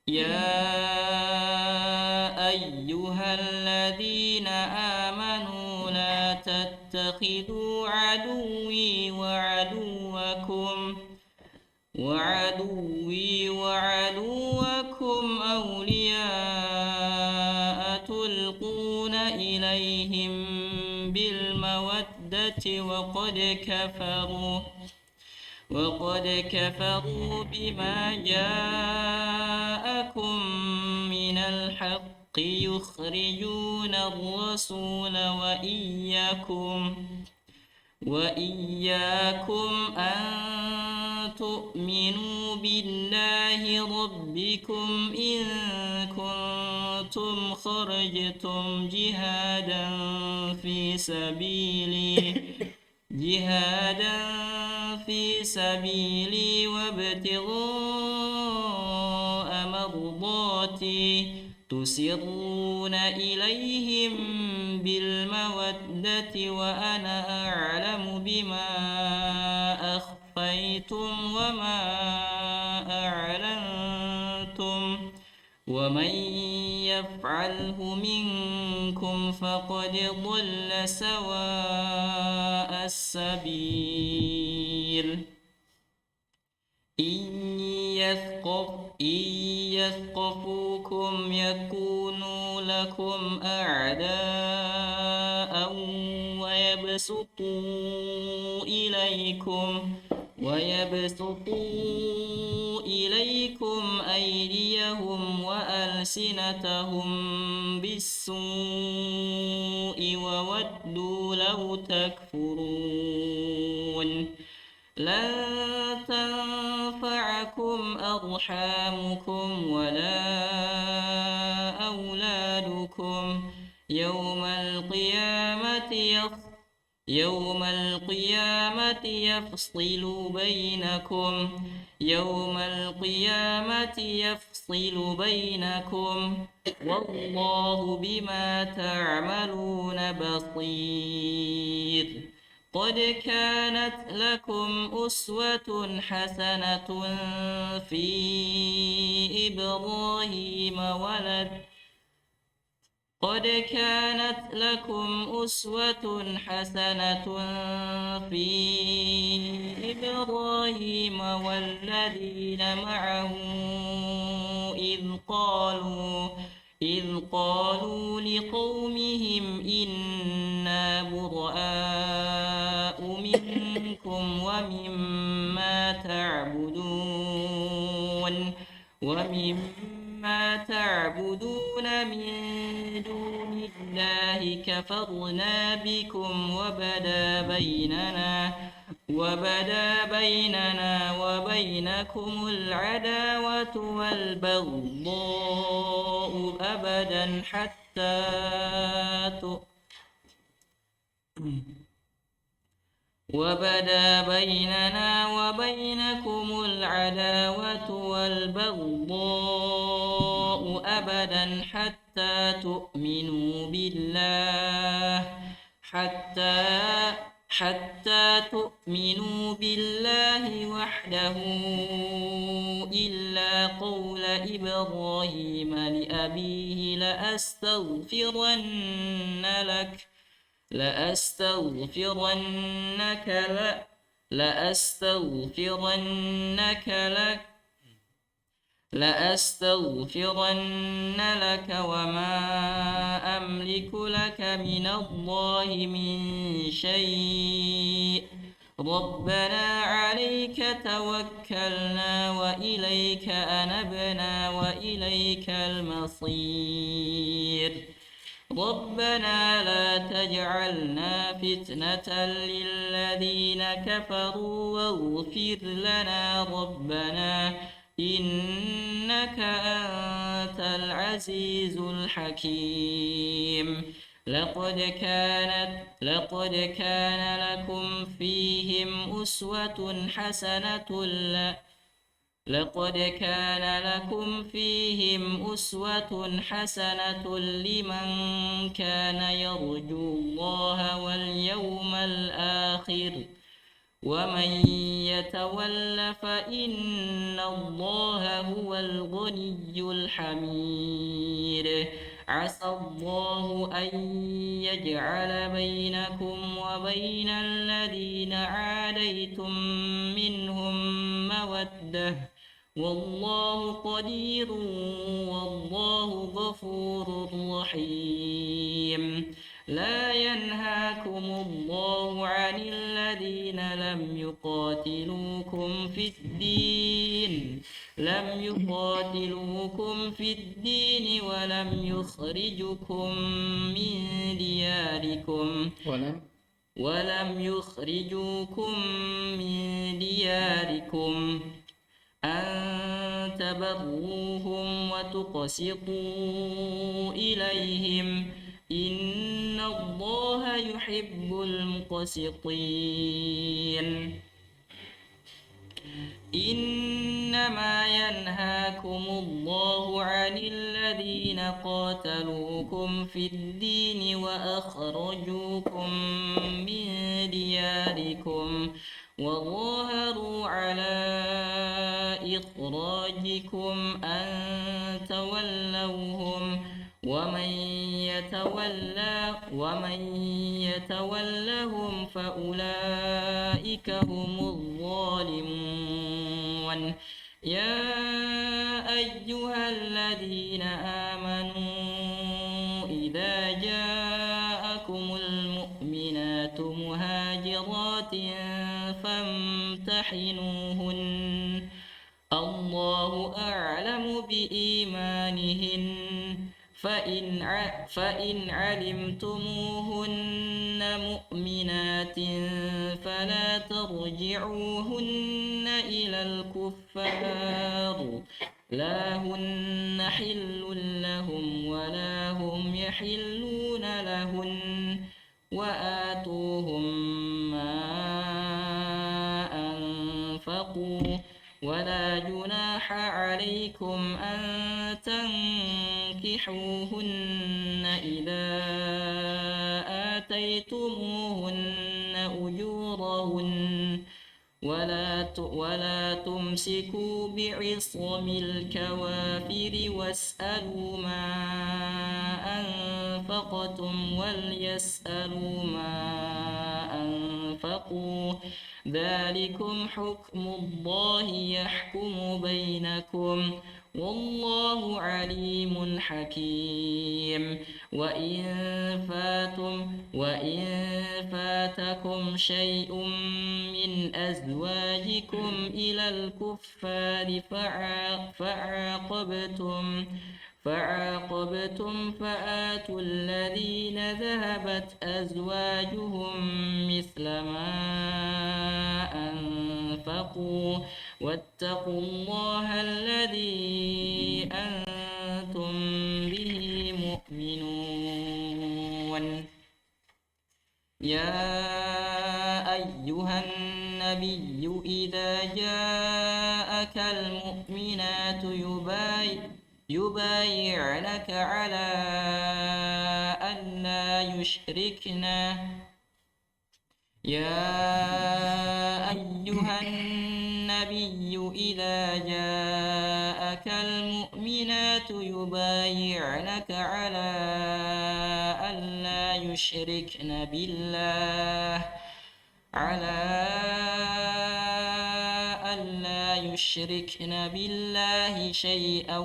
يا أيها الذين آمنوا لا تتخذوا عدوي وعدوكم أولياء تلقون إليهم بالمودة وقد كفروا بما جاءكم من الحق يخرجون الرسول وإياكم أن تؤمنوا بالله ربكم إن كنتم خرجتم جهادا في سبيلي وابتغاء مرضاتي تسرون إليهم بالمودة وأنا أعلم بما أخفيتم وما أعلنتم ومن يفعله منكم فقد ضل سواء السبيل إن يثقفوكم يكونوا لكم أعداء ويبسطوا إليكم أيديهم وألسنتهم بالسوء وودوا لو تكفرون لن تنفعكم أرحامكم ولا أولادكم يوم القيامة يفصل بينكم والله بما تعملون بصير قد كانت لكم أسوة حسنة في إبراهيم والذين معه إذ قالوا لقومهم إنا براء منكم ومما تعبدون من دون الله كفرنا بكم وبدا بيننا وبينكم العداوة والبغضاء أبدا حتى تؤمنوا بالله وحده إلا قول إبراهيم لأبيه لأستغفرن لك وما أملك لك من الله من شيء ربنا عليك توكلنا وإليك أنبنا وإليك المصير ربنا لا تجعلنا فتنة للذين كفروا واغفر لنا ربنا إنك أنت العزيز الحكيم لقد كان لكم فيهم أسوة حسنة لمن كان يرجو الله واليوم الآخر ومن يتول فإن الله هو الغني الحميد عسى الله أن يجعل بينكم وبين الذين عاديتم منهم مودة والله قدير والله غفور رحيم لا ينهاكم الله عن الذين لم يقاتلوكم في الدين ولم يخرجوكم من دياركم أن تبروهم وتقسطوا إليهم إن الله يحب المقسطين إنما ينهاكم الله عن الذين قاتلوكم في الدين وأخرجوكم من دياركم وظاهروا على إخراجكم أن تولوهم ومن يتولهم فأولئك هم الظالمون يا أيها الذين آمنوا إذا جاءكم المؤمنات مهاجرات فامتحنوهن الله أعلم بإيمانهن فإن علمتموهن مؤمنات فلا ترجعوهن إلى الكفار لا هن حل لهم ولا هم يحلون لهن وآتوهم ما أنفقوا ولا جناح عليكم أن تنكحوهن إذا آتيتموهن أجورهن ولا تمسكوا بعصم الكوافر واسألوا ما أنفقتم وليسألوا ما أنفقوا ذلكم حكم الله يحكم بينكم والله عليم حكيم وإن فاتكم شيء من أزواجكم إلى الكفار فعاقبتم فآتوا الذين ذهبت أزواجهم مثل ما أنفقوا واتقوا الله الذي أنتم به مؤمنون يا أيها النبي إذا جاءك المؤمنات يبايعنك على أن لا يشركن يا أيها النبي إذا جاءك المؤمنات يبايعنك على أن لا يشركن بالله شيئا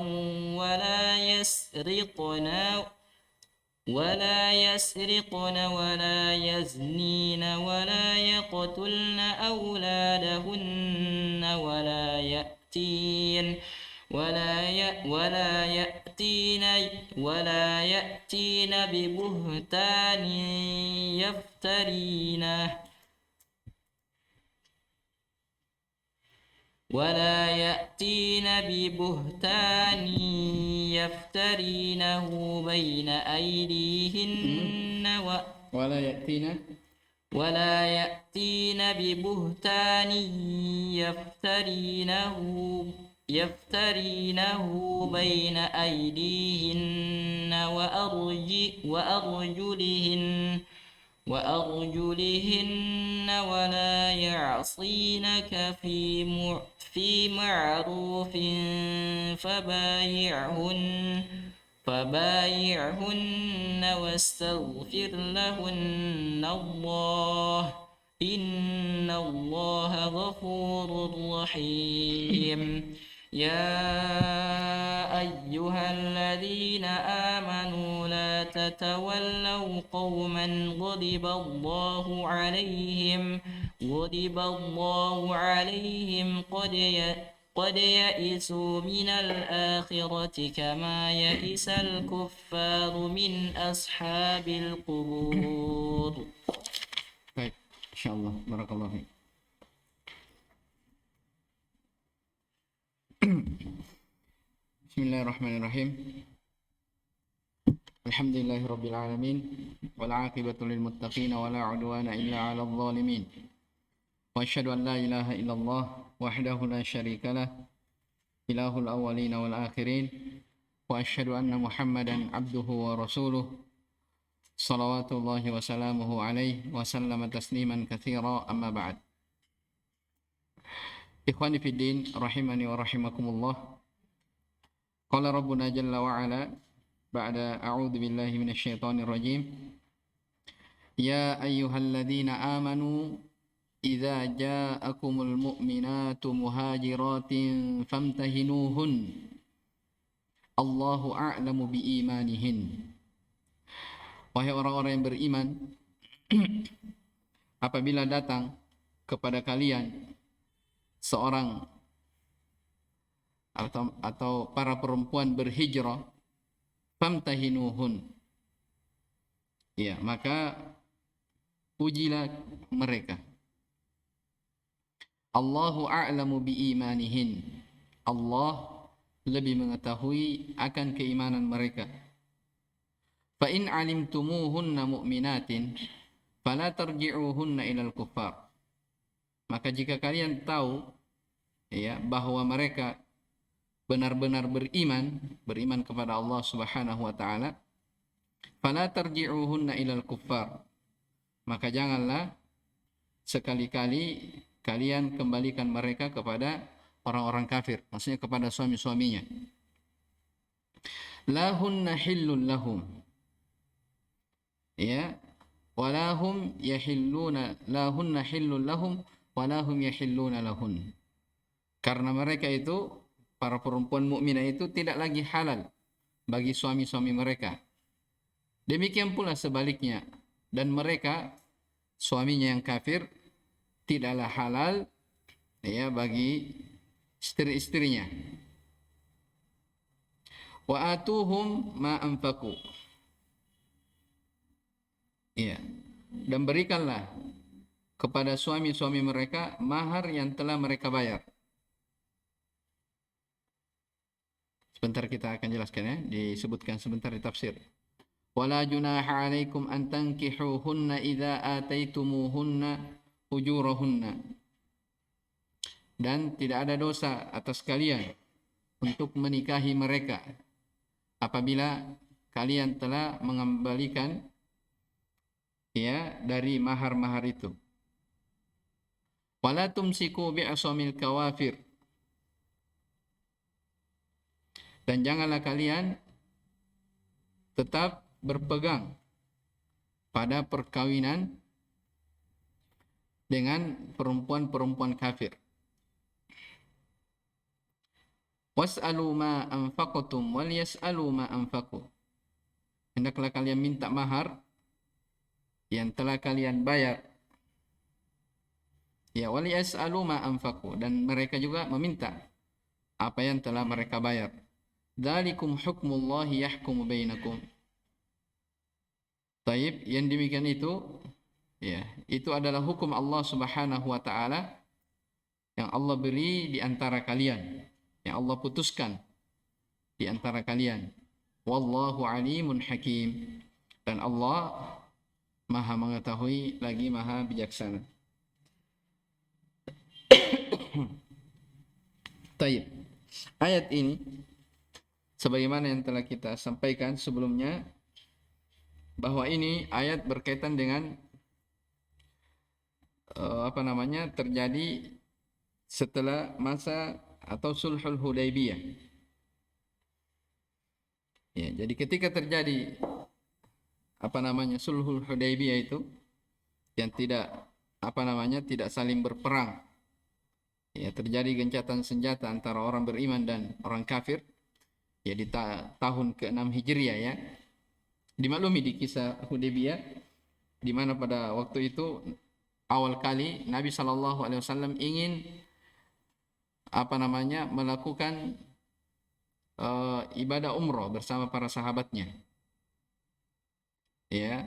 ولا يسرقن ولا يزنين ولا يقتلن أولادهن ولا يأتين ببهتان يفترينه بين أيديهن ولا يأتين ببهتان يفترينه بين أيديهن وأرجلهن ولا يعصينك في معروف فبايعهن واستغفر لهن الله إن الله غفور رحيم يا أيها الذين آمنوا لا تتولوا قوما غضب الله عليهم قد يئسوا من الآخرة كما يئس الكفار من أصحاب القبور. Baik, insyaallah, barakallahu fiik. Bismillahirrahmanirrahim. Alhamdulillahirabbil alamin wal 'aqibatu lil muttaqin wa la 'udwana illa 'alal zalimin. Wa asyhadu an la ilaha illallah wahdahu la syarika lah ilahul awwalin wal akhirin wa asyhadu anna Muhammadan 'abduhu wa rasuluh salawatullahi wa salamuhu alaihi wa sallama tasliman katsira amma ba'd. Ikhwani fid din rahimani wa rahimakumullah. Qala rabbuna jalla wa ala ba'da a'udzu billahi minasy syaithanir rajim. Ya ayyuhalladzina amanu idza ja'akumul mu'minatu muhajiratin famtahinuhun. Allahu a'lamu biimanihin. Wahai orang-orang yang beriman, apabila datang kepada kalian seorang atau para perempuan berhijrah, famtahinuhun, ya, maka ujilah mereka. Allahu a'lamu biimanihin. Allah lebih mengetahui akan keimanan mereka. Fa in 'alimtumuhunna mu'minatin fala tarji'uhunna ilal kuffar. Maka jika kalian tahu, ya, bahwa mereka benar-benar beriman kepada Allah Subhanahu wa taala, fala tarji'uhunna ilal kuffar, maka janganlah sekali-kali kalian kembalikan mereka kepada orang-orang kafir, maksudnya kepada suami-suaminya. Lahunna hillun lahum, ya, walahum yahilluna, lahunna hillun lahum walahum yahilluna lahun. Karena mereka itu, para perempuan mukminah itu tidak lagi halal bagi suami-suami mereka. Demikian pula sebaliknya, dan mereka, suaminya yang kafir, tidaklah halal, ya, bagi istri-istrinya. Wa atuhum ma anfaqu, ya, dan berikanlah kepada suami-suami mereka mahar yang telah mereka bayar. Sebentar kita akan jelaskan, ya, disebutkan sebentar di tafsir. Wala junaha 'alaikum an tankihuhunna idza ataitumuhunna ujurahunna. Dan tidak ada dosa atas kalian untuk menikahi mereka apabila kalian telah mengembalikan, ya, dari mahar-mahar itu. Wala tumsiku bi'asamil kawafir. Dan janganlah kalian tetap berpegang pada perkawinan dengan perempuan-perempuan kafir. Was'alu ma anfaqtum wal yas'alu ma anfaqu. Hendaklah kalian minta mahar yang telah kalian bayar. Ya, wal yas'alu ma anfaqu, dan mereka juga meminta apa yang telah mereka bayar. Dzalikum hukmullahi yahkumu bainakum. Taib, yang demikian itu, ya, itu adalah hukum Allah Subhanahu wa taala yang Allah beri di antara kalian, yang Allah putuskan di antara kalian. Wallahu alimun hakim, dan Allah Maha mengetahui lagi Maha bijaksana. Taib. Ayat ini, sebagaimana yang telah kita sampaikan sebelumnya, bahwa ini ayat berkaitan dengan terjadi setelah masa atau sulhul Hudaybiyah. Ya, jadi ketika terjadi sulhul Hudaybiyah itu yang tidak tidak saling berperang, ya, terjadi gencatan senjata antara orang beriman dan orang kafir, ya, di tahun ke-6 Hijriah, ya. Dimaklumi di kisah Hudaybiyah, di mana pada waktu itu awal kali Nabi SAW ingin melakukan ibadah umroh bersama para sahabatnya, ya,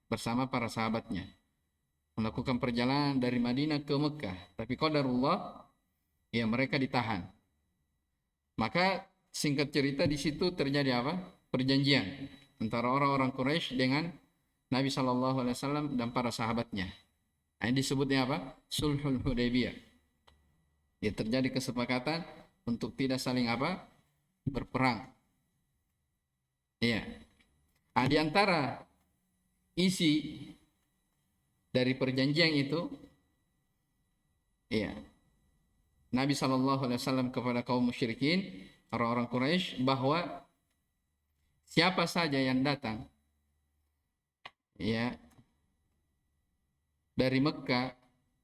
bersama para sahabatnya melakukan perjalanan dari Madinah ke Mekah, tapi qadarullah, ya, mereka ditahan. Maka singkat cerita di situ terjadi apa? Perjanjian antara orang-orang Quraisy dengan Nabi SAW dan para sahabatnya. Ini disebutnya apa? Sulhul Hudaybiyah. Ya, terjadi kesepakatan untuk tidak saling berperang. Ya. Di antara isi dari perjanjian itu, ya, Nabi SAW kepada kaum musyrikin, orang-orang Quraisy, bahwa siapa saja yang datang, ya, dari Mekah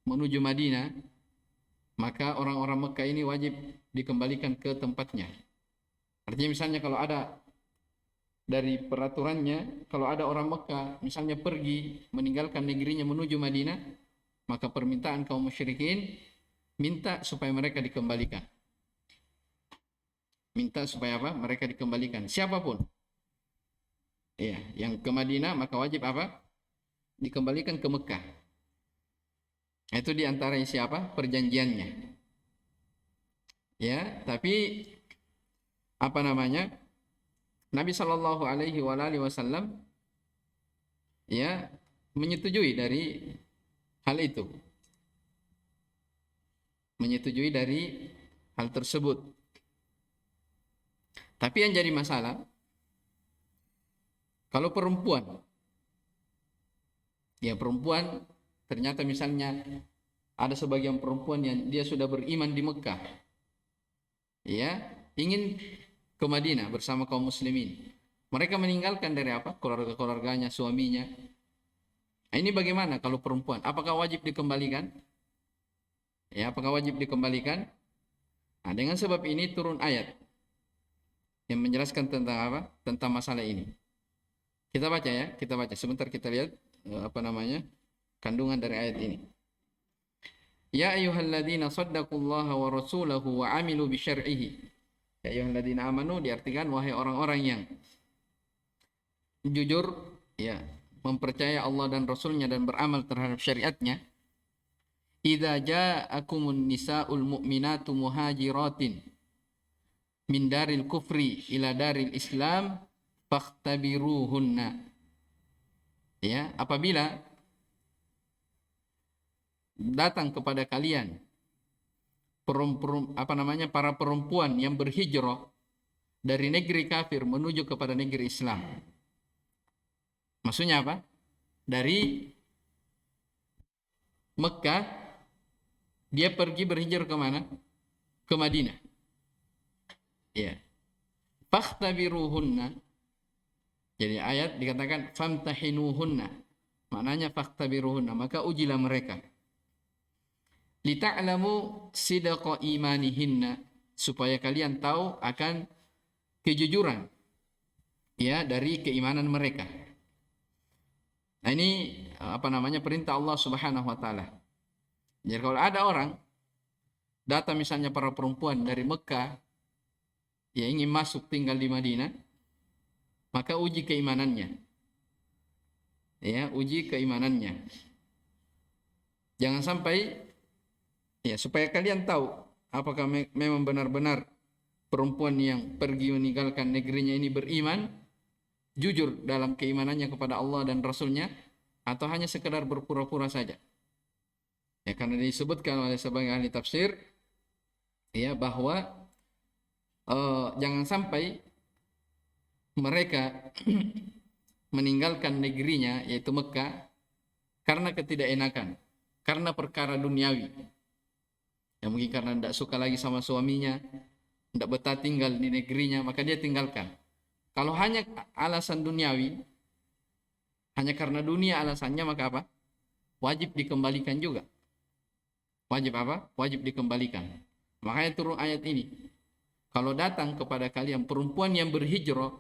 menuju Madinah, maka orang-orang Mekah ini wajib dikembalikan ke tempatnya. Artinya misalnya kalau ada dari peraturannya, kalau ada orang Mekah misalnya pergi meninggalkan negerinya menuju Madinah, maka permintaan kaum musyrikin minta supaya mereka dikembalikan. Minta supaya mereka dikembalikan. Siapapun, ya, yang ke Madinah maka wajib dikembalikan ke Mekah. Itu diantara perjanjiannya. Ya, tapi Nabi SAW, ya, menyetujui dari hal itu, menyetujui dari hal tersebut. Tapi yang jadi masalah, kalau perempuan, ya, perempuan ternyata misalnya ada sebagian perempuan yang dia sudah beriman di Mekah, ya, ingin ke Madinah bersama kaum muslimin. Mereka meninggalkan dari keluarga-keluarganya, suaminya. Nah, ini bagaimana kalau perempuan? Apakah wajib dikembalikan? Ya, apakah wajib dikembalikan? Nah, dengan sebab ini turun ayat yang menjelaskan tentang tentang masalah ini. Kita baca, ya, kita baca. Sebentar kita lihat kandungan dari ayat ini. Ya ayyuhalladzina saddaqullaha wa rasulahu wa amilu bi syar'ihi. Ya ayyuhalladzina amanu diartikan wahai orang-orang yang jujur, ya, mempercayai Allah dan Rasulnya dan beramal terhadap syariatnya. Idza ja'akumun nisa'ul mu'minatu muhajiratin min daril kufri ila daril islam fakhtabiruhunna. Ya, apabila datang kepada kalian para perempuan yang berhijrah dari negeri kafir menuju kepada negeri Islam. Maksudnya apa? Dari Mekah dia pergi berhijrah ke mana? Ke Madinah. Ya. Fakhtabiruhunna. Jadi ayat dikatakan famtahinuhunna. Maknanya fakhtabiruhunna, maka ujilah mereka. Lita'lamu sidqa imanihinna, supaya kalian tahu akan kejujuran, ya, dari keimanan mereka. Nah, ini perintah Allah Subhanahu wa taala. Jadi kalau ada orang datang misalnya para perempuan dari Mekah yang ingin masuk tinggal di Madinah, maka uji keimanannya. Ya, uji keimanannya. Jangan sampai, ya, supaya kalian tahu apakah memang benar-benar perempuan yang pergi meninggalkan negerinya ini beriman, jujur dalam keimanannya kepada Allah dan Rasulnya, atau hanya sekedar berpura-pura saja. Ya, karena disebutkan oleh sebagian ahli tafsir, ya, bahwa jangan sampai mereka meninggalkan negerinya yaitu Mekah karena ketidakenakan, karena perkara duniawi. Ya mungkin karena tidak suka lagi sama suaminya, tidak betah tinggal di negerinya, maka dia tinggalkan. Kalau hanya alasan duniawi, hanya karena dunia alasannya, maka apa? Wajib dikembalikan juga. Wajib apa? Wajib dikembalikan. Makanya turun ayat ini. Kalau datang kepada kalian perempuan yang berhijrah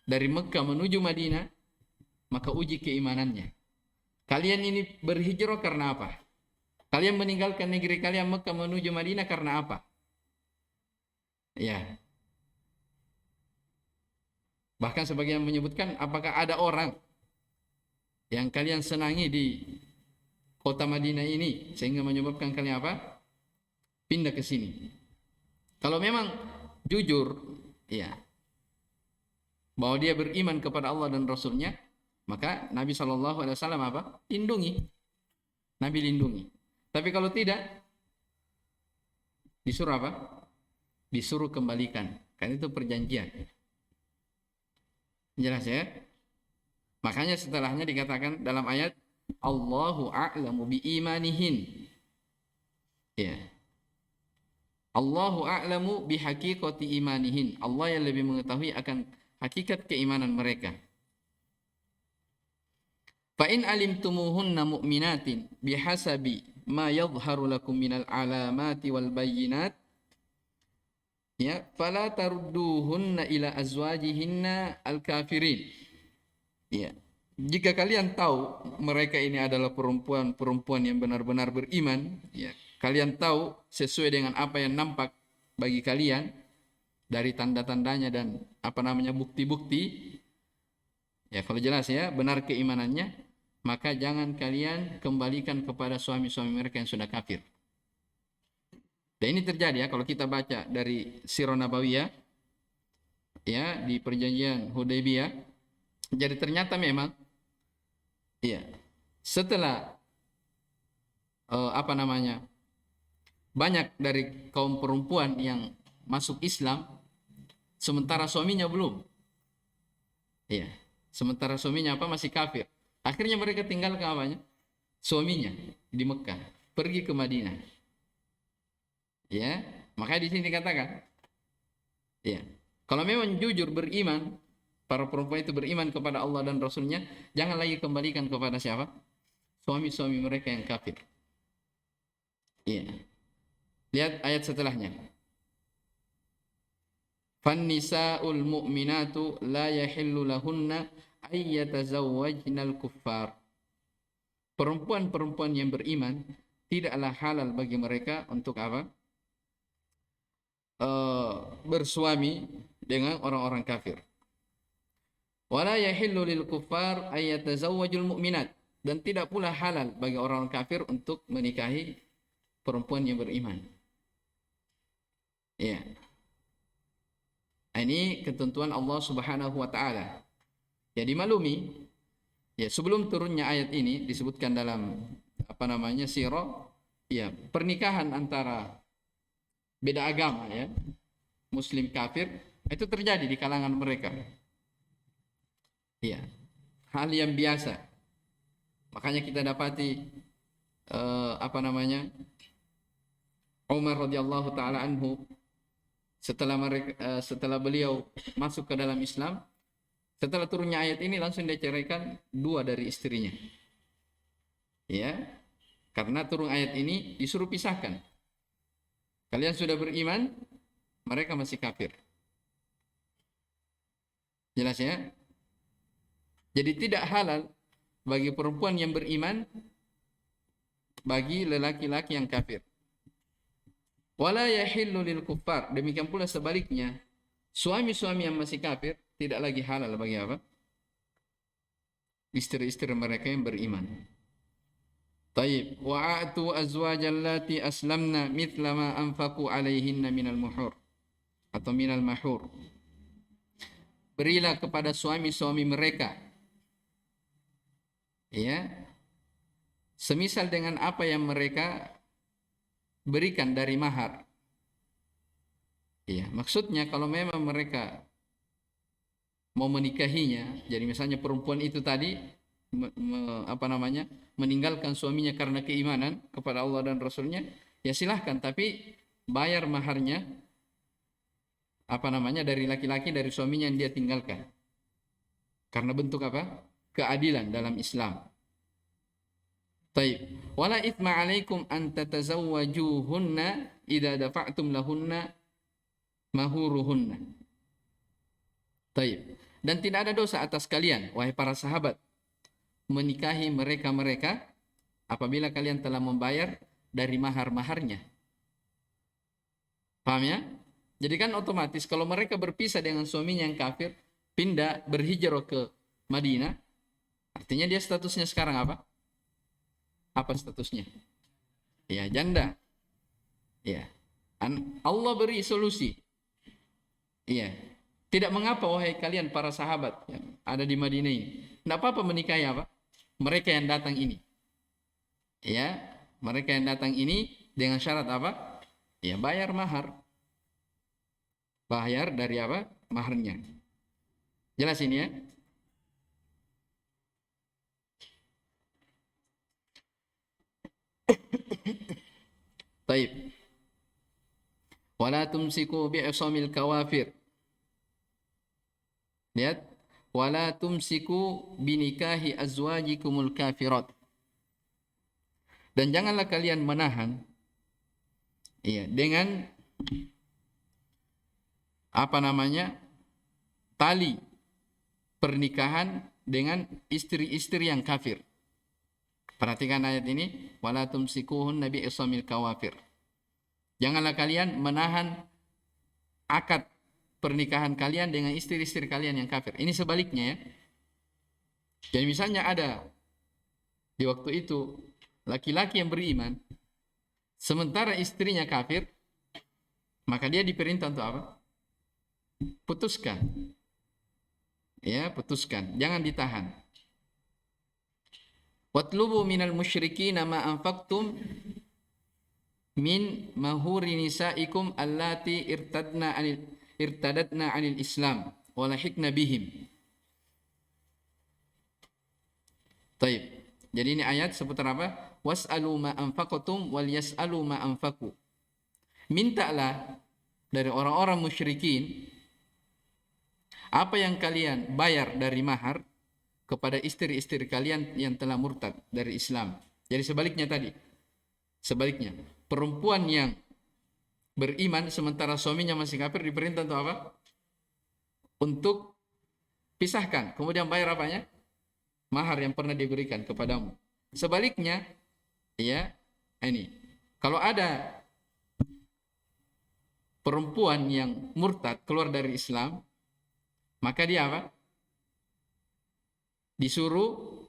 dari Mekah menuju Madinah, maka uji keimanannya. Kalian ini berhijrah karena apa? Kalian meninggalkan negeri kalian Mekah menuju Madinah karena apa? Ya. Bahkan sebagian menyebutkan, apakah ada orang yang kalian senangi di kota Madinah ini sehingga menyebabkan kalian apa? Pindah ke sini. Kalau memang jujur, ya, bahwa dia beriman kepada Allah dan Rasulnya, maka Nabi SAW apa? Lindungi. Nabi lindungi. Tapi kalau tidak, disuruh apa? Disuruh kembalikan. Karena itu perjanjian. Jelas ya? Makanya setelahnya dikatakan dalam ayat, Allahu a'lamu bi imanihin. Ya. Allahu a'lamu bi haqiqati imanihin. Allah yang lebih mengetahui akan hakikat keimanan mereka. Fa in alimtumuhunna mu'minatin bihasabi ma yadhharu lakum minal alamati wal bayyinat, ya, fala tarudduhunna ila azwajihinna al-kafirin. Ya. Jika kalian tahu mereka ini adalah perempuan yang benar-benar beriman, ya, kalian tahu sesuai dengan apa yang nampak bagi kalian dari tanda-tandanya dan bukti-bukti, ya, kalau jelas ya benar keimanannya, maka jangan kalian kembalikan kepada suami-suami mereka yang sudah kafir. Dan ini terjadi ya kalau kita baca dari Sirah Nabawiyah, ya, di perjanjian Hudaybiyah. Jadi ternyata memang, ya, setelah banyak dari kaum perempuan yang masuk Islam, sementara suaminya belum, ya, sementara suaminya masih kafir. Akhirnya mereka tinggalkan suaminya di Mekah, pergi ke Madinah. Ya, makanya di sini dikatakan, ya, kalau memang jujur beriman, para perempuan itu beriman kepada Allah dan Rasulnya, jangan lagi kembalikan kepada siapa? Suami-suami mereka yang kafir. Ya. Lihat ayat setelahnya. Fannisa'ul mu'minatu la yahillu lahunna ayyatazawwajnal kuffar. Perempuan-perempuan yang beriman tidaklah halal bagi mereka untuk apa? Bersuami dengan orang-orang kafir. Wala yahillu lil kuffar ayyatazawwajul mu'minat, dan tidak pula halal bagi orang kafir untuk menikahi perempuan yang beriman. Ya. Ini ketentuan Allah Subhanahu wa taala. Ya, dimaklumi, ya, sebelum turunnya ayat ini disebutkan dalam sirah, ya, pernikahan antara beda agama, ya, muslim kafir, itu terjadi di kalangan mereka. Ya, hal yang biasa. Makanya kita dapati Umar radhiyallahu taala anhu, setelah beliau masuk ke dalam Islam, setelah turunnya ayat ini langsung dia ceraikan 2 dari istrinya. Ya, karena turun ayat ini disuruh pisahkan. Kalian sudah beriman, mereka masih kafir. Jelas ya? Jadi tidak halal bagi perempuan yang beriman bagi lelaki-laki yang kafir. Wala yahillu lil kuffar. Demikian pula sebaliknya, suami-suami yang masih kafir tidak lagi halal bagi apa? Istri-istri mereka yang beriman. Taib. Wa'atu azwajallati aslamna mithla ma anfaqu alaihinna minal muhur atau minal mahur. Berilah kepada suami-suami mereka, ya, semisal dengan apa yang mereka berikan dari mahar. Ya, maksudnya kalau memang mereka mau menikahinya, jadi misalnya perempuan itu tadi meninggalkan suaminya karena keimanan kepada Allah dan Rasulnya, ya silahkan, tapi bayar maharnya dari laki-laki, dari suaminya yang dia tinggalkan. Karena bentuk apa? Keadilan dalam Islam. Taib. Wala ithma 'alaikum an tatazawwajuhunna idza dafa'tum lahunna mahuruhunna. Taib. Dan tidak ada dosa atas kalian, wahai para sahabat, menikahi mereka-mereka apabila kalian telah membayar dari mahar-maharnya. Paham ya? Jadi kan otomatis kalau mereka berpisah dengan suaminya yang kafir, pindah berhijrah ke Madinah, artinya dia statusnya sekarang apa? Apa statusnya? Ya, janda. Ya. Allah beri solusi. Iya. Tidak mengapa wahai kalian para sahabat yang ada di Madinah ini. Tidak apa-apa menikahi apa? Mereka yang datang ini. Ya, mereka yang datang ini dengan syarat apa? Ya, bayar mahar. Bayar dari apa? Maharnya. Jelas ini ya? Taib. Wala tumsiku bi'isamil kawafir. Lihat, wala tumsiku binikahi azwajikumul kafirat. Dan janganlah kalian menahan dengan tali pernikahan dengan istri-istri yang kafir. Perhatikan ayat ini, wala tumsikuhunna bi'isamil kawafir. Janganlah kalian menahan akad pernikahan kalian dengan istri-istri kalian yang kafir. Ini sebaliknya ya. Jadi misalnya ada di waktu itu laki-laki yang beriman, sementara istrinya kafir, maka dia diperintah untuk apa? Putuskan. Ya, putuskan. Jangan ditahan. Watlubu minal musyrikin ma anfaqtum min mahuri nisaikum allati irtadatna 'anil Islam wa lahikna bihim. Taib. Jadi ini ayat seputar apa? Was'alu ma anfaqtum wal yas'alu ma anfaqu. Mintalah dari orang-orang musyrikin apa yang kalian bayar dari mahar kepada istri-istri kalian yang telah murtad dari Islam. Jadi sebaliknya tadi. Sebaliknya, perempuan yang beriman sementara suaminya masih kafir diperintah untuk apa? Untuk pisahkan, kemudian bayar apanya? Mahar yang pernah diberikan kepadamu. Sebaliknya, ya, ini. Kalau ada perempuan yang murtad keluar dari Islam, maka dia apa? Disuruh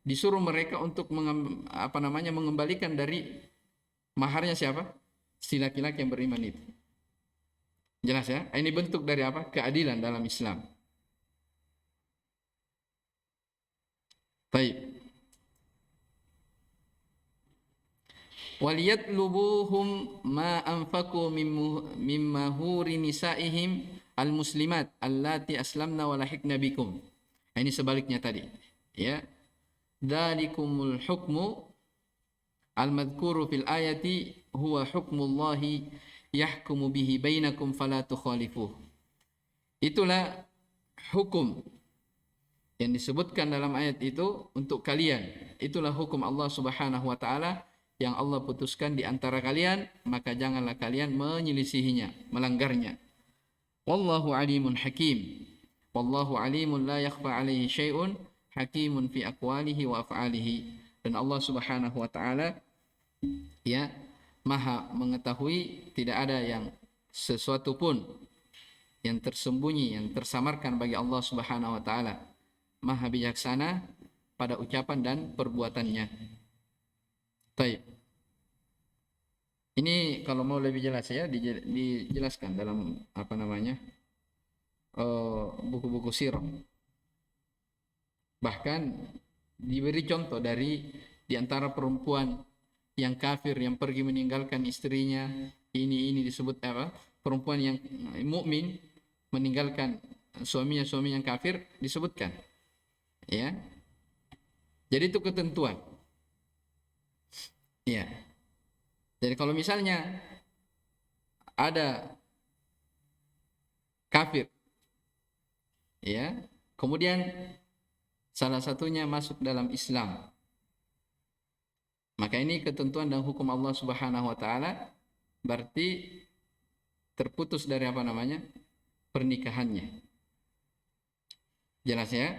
Disuruh mereka untuk mengembalikan dari maharnya siapa? Si laki-laki yang beriman itu. Jelas ya? Ini bentuk dari apa? Keadilan dalam Islam. Baik. Waliyatlubuhum ma anfaqu min mahuri nisaihim al-muslimat allati aslamna wa lahikna bikum. Ini sebaliknya tadi. Ya. Dzalikumul hukmu al-madhkuru fil ayati huwa hukmullahi yahkumu bihi bainakum fala tukhalifuh. Itulah hukum yang disebutkan dalam ayat itu untuk kalian. Itulah hukum Allah Subhanahu wa taala yang Allah putuskan di antara kalian, maka janganlah kalian menyelisihinya, melanggarnya. Wallahu alimun hakim. Wallahu alimun la yakhfa alaihi syai'un, hakimun fi aqwalihi wa af'alihi. Dan Allah Subhanahu wa taala ya Maha mengetahui, tidak ada yang sesuatu pun yang tersembunyi, yang tersamarkan bagi Allah Subhanahu wa taala. Maha bijaksana pada ucapan dan perbuatannya. Baik. Ini kalau mau lebih jelas ya dijelaskan dalam buku-buku sirah. Bahkan diberi contoh di antara perempuan yang kafir yang pergi meninggalkan istrinya, ini disebut apa? Perempuan yang mukmin meninggalkan suaminya yang kafir disebutkan. Ya. Jadi itu ketentuan. Ya. Jadi kalau misalnya ada kafir, ya, kemudian salah satunya masuk dalam Islam, maka ini ketentuan dan hukum Allah Subhanahu wa taala, berarti terputus dari apa namanya? Pernikahannya. Jelas ya?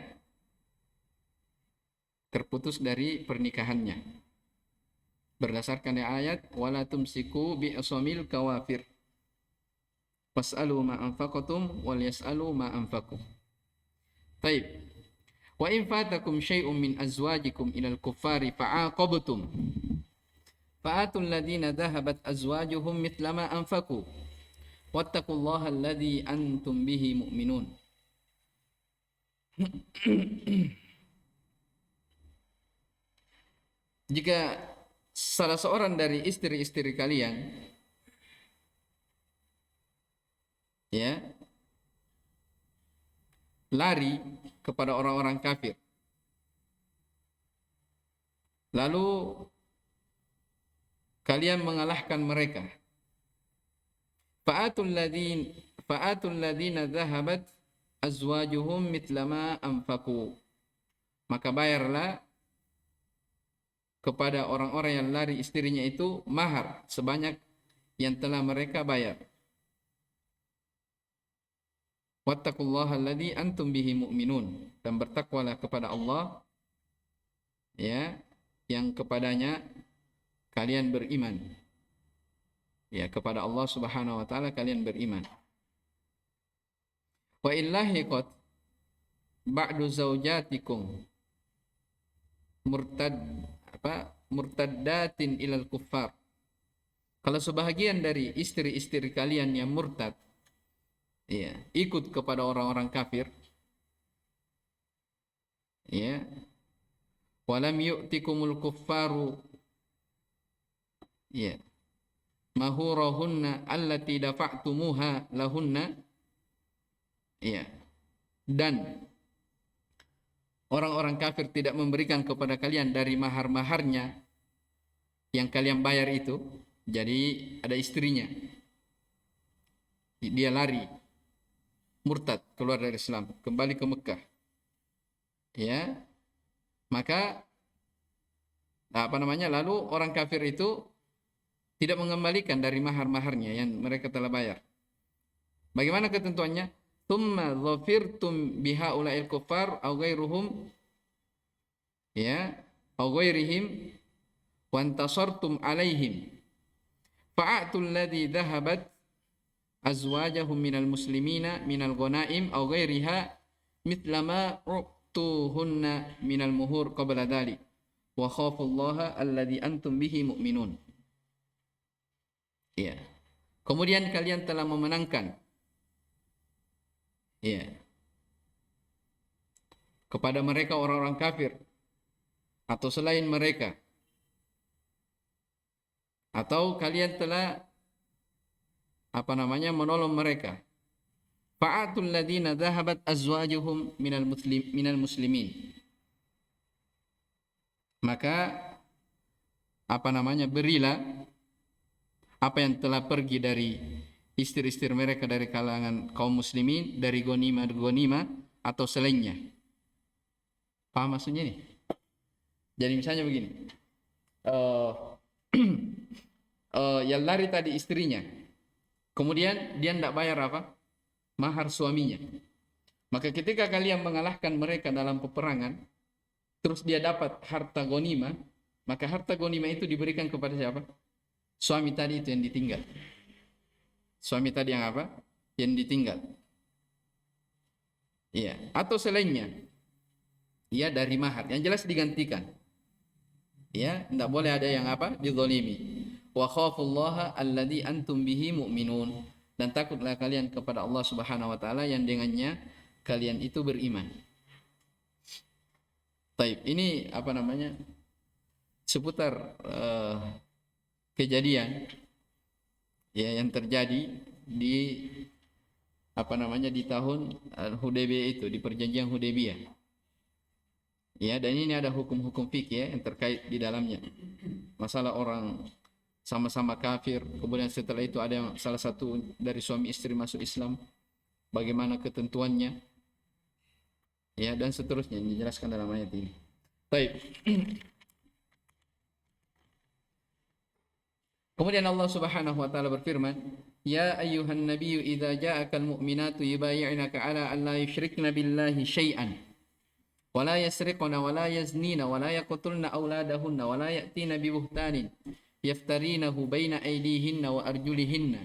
Terputus dari pernikahannya. Berdasarkan ayat wala tumsiku bi asmil kawafir. Was'alu ma anfaqatum wal yas'alu ma anfaqu. Baik. Wa in fatakum syai'un min azwajikum ilal kuffari fa'aqabtum fa'atul ladina dhahabat azwajuhum mithla ma anfaqu wattaqullaha alladhi antum bihi mu'minun. Jika salah seorang dari istri-istri kalian, ya, lari kepada orang-orang kafir, lalu kalian mengalahkan mereka, fa'atul ladina dhahabat azwajuhum mithla ma anfaqu, maka bayarlah kepada orang-orang yang lari istrinya itu mahar sebanyak yang telah mereka bayar. Wattaqullaha alladzi antum bihi mu'minun, dan bertakwalah kepada Allah, ya, yang kepadanya kalian beriman. Ya, kepada Allah Subhanahu wa taala kalian beriman. Wa illahi qad ba'du zaujatikum murtaddatin ilal kuffar. Kalau sebahagian dari istri-istri kalian yang murtad, ya, ikut kepada orang-orang kafir, ya, walam yu'tikumul kuffaru, ya, mahurahunna allati dafa'tumuha lahunna, ya, dan orang-orang kafir tidak memberikan kepada kalian dari mahar-maharnya yang kalian bayar itu. Jadi ada istrinya, dia lari, murtad, keluar dari Islam, kembali ke Mekah, ya, maka lalu orang kafir itu tidak mengembalikan dari mahar-maharnya yang mereka telah bayar. Bagaimana ketentuannya? Tsumma dhafirtum biha ulail kuffar aw ghairuhum, ya, aw ghairihim wa antasartum alaihim fa'atul ladzi dhahabat azwajahum minal muslimina minal ghanaim aw ghairiha mithla ma u'tuhunna minal muhur qabla dhalik wa khafullaha alladzi antum bihi mu'minun. Ya. Kemudian kalian telah memenangkan, ya, kepada mereka orang-orang kafir atau selain mereka, atau kalian telah menolong mereka. Fa'atul ladina dhahabat azwajuhum minal muslimin. Maka berilah apa yang telah pergi dari istri-istri mereka dari kalangan kaum muslimin dari ghanimah atau selainnya. Paham maksudnya nih? Jadi misalnya begini, yang lari tadi istrinya, kemudian dia tidak bayar mahar suaminya. Maka ketika kalian mengalahkan mereka dalam peperangan, terus dia dapat harta ghanimah, maka harta ghanimah itu diberikan kepada siapa? Suami tadi itu yang ditinggal. Suami tadi yang yang ditinggal. Iya, atau selainnya. Ya, dari mahar. Yang jelas digantikan. Ya, tidak boleh ada yang dizalimi. Wa khafullaha alladzi antum bihi mu'minun, dan takutlah kalian kepada Allah Subhanahu wa taala yang dengannya kalian itu beriman. Baik, ini seputar kejadian, ya, yang terjadi di di tahun Hudaybiyah itu, di perjanjian Hudaybiyah. Ya, dan ini ada hukum-hukum fikih ya yang terkait di dalamnya. Masalah orang sama-sama kafir, kemudian setelah itu ada salah satu dari suami istri masuk Islam, bagaimana ketentuannya, ya, dan seterusnya dijelaskan dalam ayat ini. Baik. Kemudian Allah Subhanahu wa taala berfirman, "Ya ayyuhan nabiyyu idza ja'akal mu'minatu yubayyi'naka 'ala an la yusyrikna billahi syai'an wa la yasriqna wa la yaznina wa la yaqtulna auladahunna wa la ya'tina bi buhtanin yaftarinahu baina aydihinna wa arjulihinna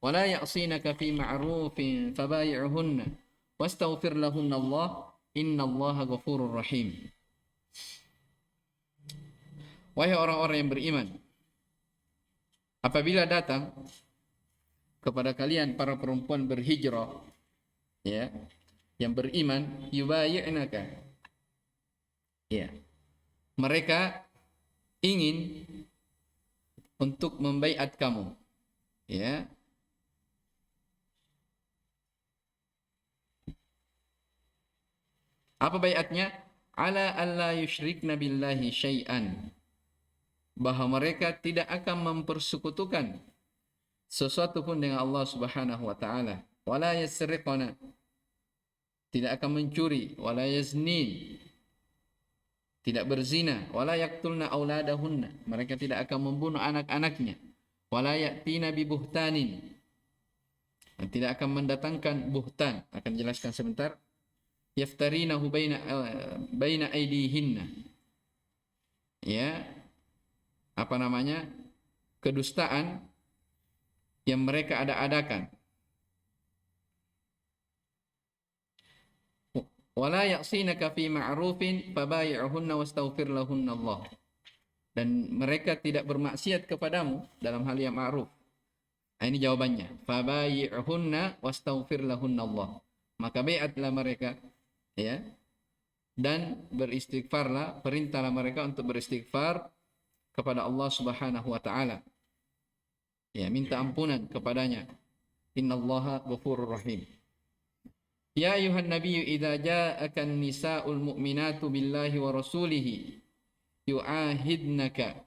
wa la ya'sinaka fi ma'rufin fabayi'hunna wastaghfir lahunna Allah innallaha ghafurur rahim." Wahai orang-orang yang beriman, apabila datang kepada kalian para perempuan berhijrah, ya, yang beriman, yubayyi'naka, ya, mereka ingin untuk membaiat kamu, ya. Apa baiatnya? Ala alla yusyrikna billahi syai'an, bahwa mereka tidak akan mempersekutukan sesuatu pun dengan Allah Subhanahu wa taala. Wala yasriquna, tidak akan mencuri, wala yaznin, tidak berzina, wala yaqtulna auladahunna, mereka tidak akan membunuh anak-anaknya, wala ya'tina bi buhtanin, tidak akan mendatangkan buhtan, akan jelaskan sebentar, yaftarinahu baina aydihinna, ya, apa namanya, kedustaan yang mereka ada-adakan. Wala ya'sinaka fi ma'rufin fabayi'hunna wastaghfir lahunna Allah, dan mereka tidak bermaksiat kepadamu dalam hal yang ma'ruf. Nah, ini jawabannya, fabayi'hunna wastaghfir lahunna Allah, maka baiatlah mereka, ya, dan beristighfarlah, perintahlah mereka untuk beristighfar kepada Allah Subhanahu wa taala. Ya, minta ampunan kepadanya. Innallaha ghafurur rahim. Ya ayuhan nabiyyu idza ja'aka an-nisa'ul mu'minatu billahi wa rasulihi yu'ahidnaka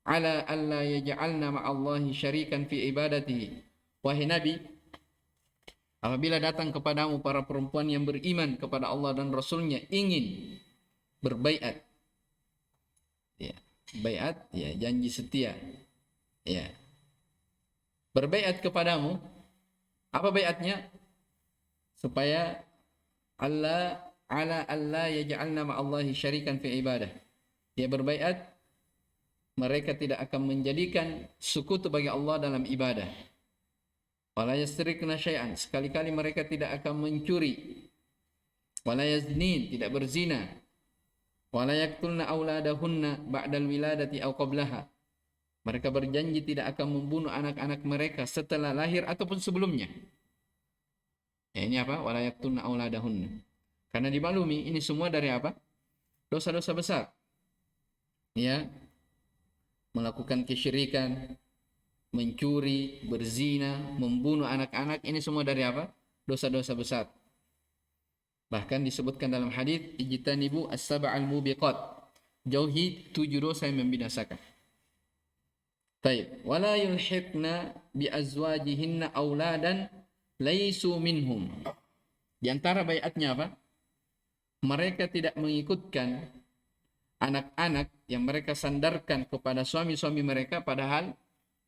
ala alla yaj'alna ma'allahi syarikan fi ibadatihi. Wahai Nabi, apabila datang kepadamu para perempuan yang beriman kepada Allah dan Rasulnya ingin berbaiat, ya, baiat, ya, janji setia, ya, berbaiat kepadamu. Apa baiatnya? Supaya Allah yaj'alna ma'allahi syarikan fi ibadah. Dia berbaiat mereka tidak akan menjadikan sekutu bagi Allah dalam ibadah. Wala yasrikna syai'an, sekali-kali mereka tidak akan mencuri. Wala yaznin, tidak berzina. Wala yaqtulna auladahunna ba'dal wiladati aw qablaha, mereka berjanji tidak akan membunuh anak-anak mereka setelah lahir ataupun sebelumnya. Ya, ini apa? Wala yaqtulna auladahunna, karena dimaklumi ini semua dari apa? Dosa-dosa besar. Ya, melakukan kesyirikan, mencuri, berzina, membunuh anak-anak, ini semua dari apa? Dosa-dosa besar. Bahkan disebutkan dalam hadis, ijtanibu as-sab'al mubiqat, jauhi 7 dosa yang membinasakan. Baik, wala yulhiqna bi azwajihinna auladan laisu minhum. Di antara baiatnya apa? Mereka tidak mengikutkan anak-anak yang mereka sandarkan kepada suami-suami mereka padahal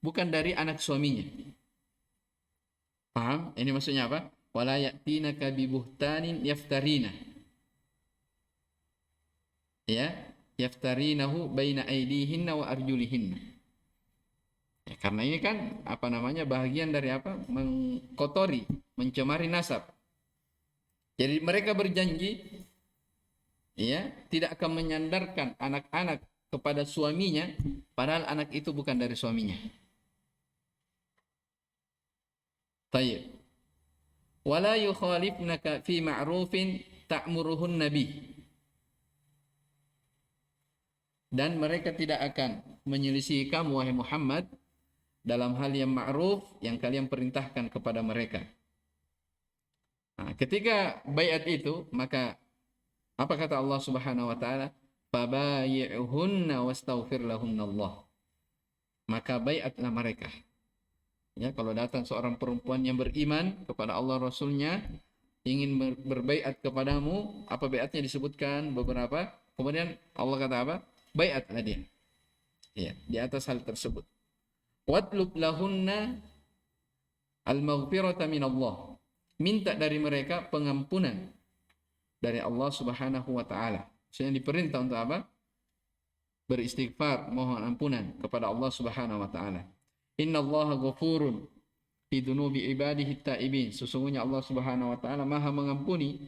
bukan dari anak suaminya. Paham? Ini maksudnya apa? Wala ya'tinaka bi buhtanin yaftarina. Ya, yaftarinahu baina aydihinna wa arjulihinna. Ya, karena ini kan apa namanya, bahagian dari apa? Mengkotori, mencemari nasab. Jadi mereka berjanji, ya, tidak akan menyandarkan anak-anak kepada suaminya padahal anak itu bukan dari suaminya. Tayyib. Wala yukhalifnaka fi ma'rufin ta'muruhun nabi, dan mereka tidak akan menyelisihi kamu wahai Muhammad dalam hal yang ma'ruf yang kalian perintahkan kepada mereka. Nah, ketika baiat itu, maka Apa kata Allah Subhanahu wa taala? Fabayi'hunna wastaghfir lahunallah. Maka baiatlah mereka. Ya, kalau datang seorang perempuan yang beriman kepada Allah Rasulnya ingin berbaiat kepadamu, apa baiatnya disebutkan beberapa. Kemudian Allah kata apa? Baiatlah dia. Ya, di atas hal tersebut. Watlub lahunna al-maghfirata min Allah. Minta dari mereka pengampunan dari Allah Subhanahu wa taala. Maksudnya diperintah untuk apa? Beristighfar, mohon ampunan kepada Allah Subhanahu wa taala. Innallaha ghafurun fi dunubi ibadihi taibin. Sesungguhnya Allah Subhanahu wa taala Maha mengampuni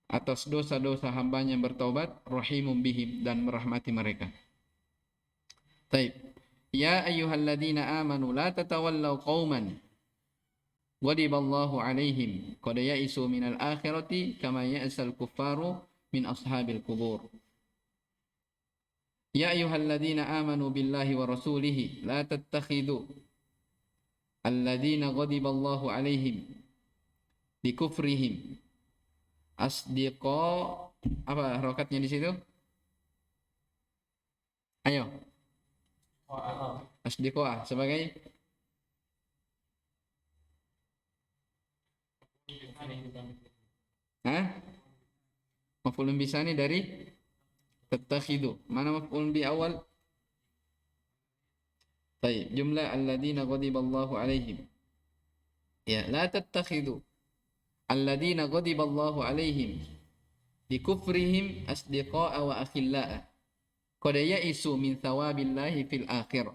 atas dosa-dosa hambanya yang bertaubat, rahimun bihim, dan merahmati mereka. Taib. Ya ayyuhalladzina amanu la tatawallaw qauman ghadiballahu alaihim qad ya'isu minal akhirati kama ya'sal kuffaru min ashabil qubur. Ya ayyuhalladzina amanu billahi wa rasulihi la tattakhidu alladzina ghadiballahu alaihim bikufrihim asdiqa. Apa harokatnya di situ? Ayo. Asdiqa sebagai maf'ulun bisani dari tattakhidu. Mana maf'ulun bi awal? Baik, jumlah alladzina ghadiballahu alaihim. Ya, la tattakhidu alladzina ghadiballahu alaihim bikufrihim asdiqa'a wa akhilla'a qad ya'isu min thawabillahi fil akhirah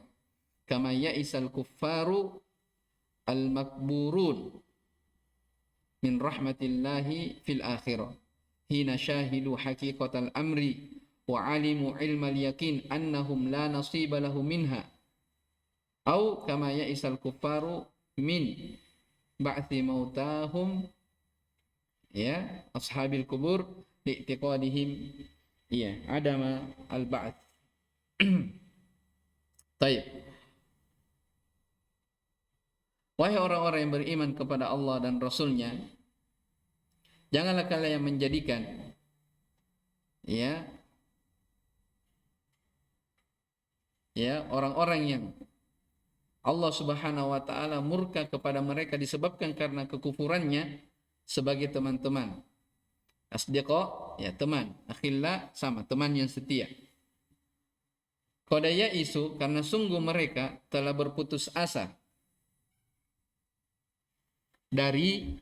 kama ya'isal kuffaru al makburun min rahmatillahi fil akhirah hina syahidu haqiqatal amri wa alimu ilmal yaqin annahum la nasiba lahum minha au kama ya'isal kuffaru min ba'thi mautahum ya ashabil kubur li'tiqadihim ya adama al-ba'th. Taib. Wahai orang-orang yang beriman kepada Allah dan Rasulnya, janganlah kalian menjadikan ya orang-orang yang Allah Subhanahu wa taala murka kepada mereka disebabkan karena kekufurannya sebagai teman-teman. Asdiqa ya teman, akhilla sama teman yang setia. Qadaya isu karena sungguh mereka telah berputus asa dari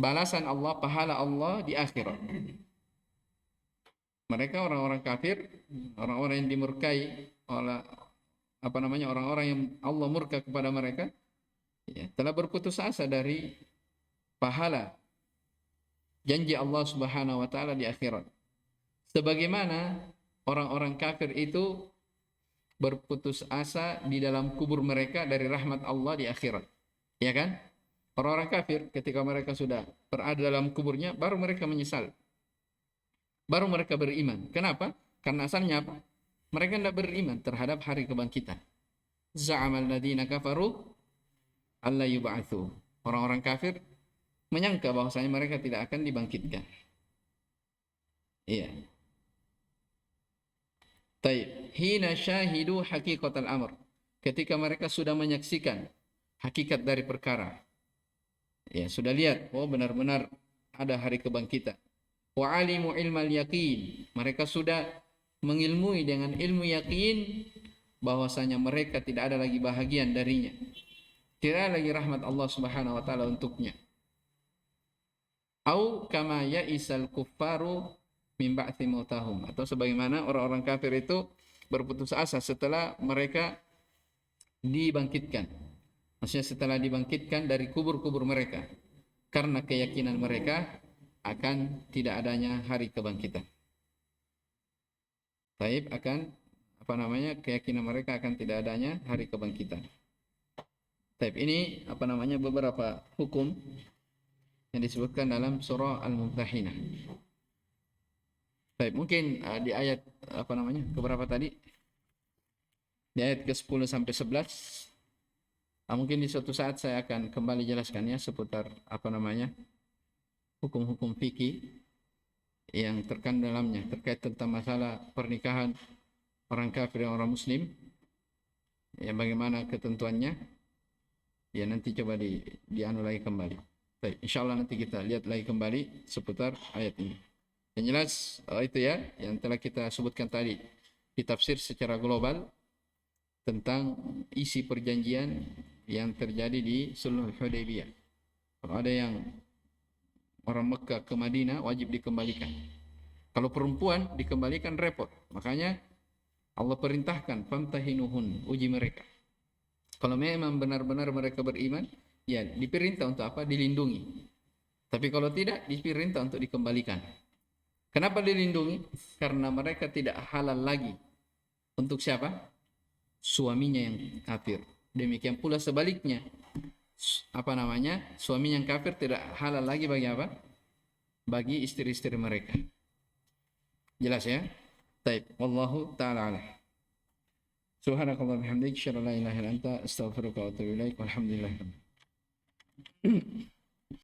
balasan Allah, pahala Allah di akhirat. Mereka orang-orang kafir, orang-orang yang dimurkai oleh orang-orang yang Allah murka kepada mereka, ya, telah berputus asa dari pahala janji Allah Subhanahu wa taala di akhirat. Sebagaimana orang-orang kafir itu berputus asa di dalam kubur mereka dari rahmat Allah di akhirat. Ya kan? Orang-orang kafir ketika mereka sudah berada dalam kuburnya baru mereka menyesal. Baru mereka beriman. Kenapa? Karena asalnya apa? Mereka tidak beriman terhadap hari kebangkitan. Za'amal ladzina kafaru alla yub'atsu. Orang-orang kafir menyangka bahwasanya mereka tidak akan dibangkitkan. Iya. Taib. Hina syahidu haqiqatal amr. Ketika mereka sudah menyaksikan hakikat dari perkara. Ya, sudah lihat, oh benar-benar ada hari kebangkitan. Wa alimu ilmal yaqin. Mereka sudah mengilmui dengan ilmu yakin bahwasanya mereka tidak ada lagi bahagian darinya. Tidak ada lagi rahmat Allah Subhanahu wa taala untuknya. Au kama ya'isal kuffaru min ba'thi mautahum, atau sebagaimana orang-orang kafir itu berputus asa setelah mereka dibangkitkan. Maksudnya setelah dibangkitkan dari kubur-kubur mereka karena keyakinan mereka akan tidak adanya hari kebangkitan. Taib akan keyakinan mereka akan tidak adanya hari kebangkitan. Taib ini beberapa hukum yang disebutkan dalam surah Al-Mumtahinah. Baik, mungkin di ayat keberapa tadi? Di ayat ke-10 sampai 11. Mungkin di suatu saat saya akan kembali jelaskannya seputar hukum-hukum fikih yang terkandung dalamnya terkait tentang masalah pernikahan orang kafir dan orang muslim, ya bagaimana ketentuannya, ya nanti coba dianu lagi kembali. Baik, insyaallah nanti kita lihat lagi kembali seputar ayat ini. Yang jelas itu ya yang telah kita sebutkan tadi, ditafsir secara global tentang isi perjanjian yang terjadi di Sulhul Hudaybiyah. Kalau ada yang orang Mekah ke Madinah wajib dikembalikan. Kalau perempuan dikembalikan repot. Makanya Allah perintahkan famtahinuhun, uji mereka. Kalau memang benar-benar mereka beriman, ya diperintah untuk apa? Dilindungi. Tapi kalau tidak, diperintah untuk dikembalikan. Kenapa dilindungi? Karena mereka tidak halal lagi. Untuk siapa? Suaminya yang kafir. Demikian pula sebaliknya. Suami yang kafir tidak halal lagi bagi apa? Bagi istri-istri mereka. Jelas ya? Baik, wallahu taala alam. Subhanakallah bihamdik, asyhadu an la ilaha illa anta, astaghfiruka wa atubu ilaik. Walhamdulillah.